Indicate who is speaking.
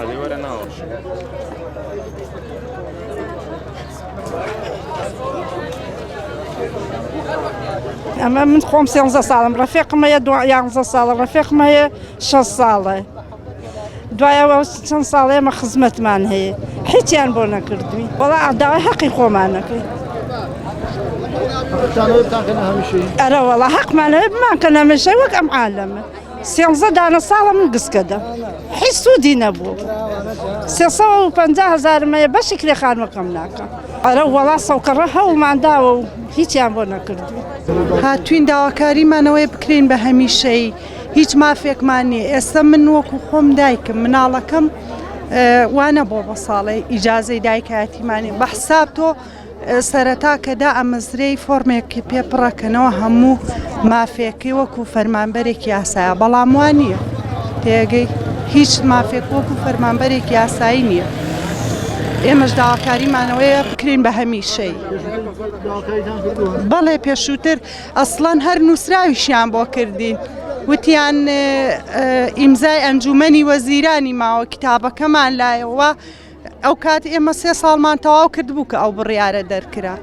Speaker 1: هذه ولا ناوش
Speaker 2: أما من 15 ساڵم ڕەفیقم هەیە 11 ساڵە ڕەفیقم هەیە 6 ساڵە دوایەوە چەند ساڵ ئێمە خزمەتمان هەیە هیچیان بۆ نەکردووی وەڵا داوای حەقی خۆمانەکەی ئەرە وەڵا حەقمان هەیە بمانکەن هەمیشەی وەک ئەم عالەمە 13 دانە ساڵە من گسکەدە هیچ سوودی نەبوو 350,000 مەیە بەشی کرێخانوەکەم ناکەم ئەرە وەڵا سەوکەڕە هەوڵمان داوە و هیچیان بۆ نەکردووی
Speaker 3: هاتوین داواکاریمانەوەی بکرێن بە هەمیشەی هیچ مافێکمان نییە ئێستا من وەکو خۆم دایکم مناڵەکەم وانە بۆ بە ساڵی ئیجازەی دایکایەتیمانی بە حساب تۆ سەرەتا کەدا ئەمەزرەی فۆرمێکی پێپڕەکەنەوە هەموو مافێکی وەکو فەرمانبەرێکی یاسایە بەڵام وان نییە تێگەی هیچ مافێک وەکو فەرمانبەرێکی یاسایی نییە ئێمەش داواکاریمانەوەیە بکرین بە هەمیشەی بەڵێ پێشووتر ئەسڵەن هەر نووسراویشیان بۆ کردین وتیان ئیمزای ئەنجومەنی وەزیرانی ماوە کتابەکەمان لایەوە ئەو کات ئێمە 3 ساڵمان تەواو کردبوو کە ئەو بڕیارە دەرکرا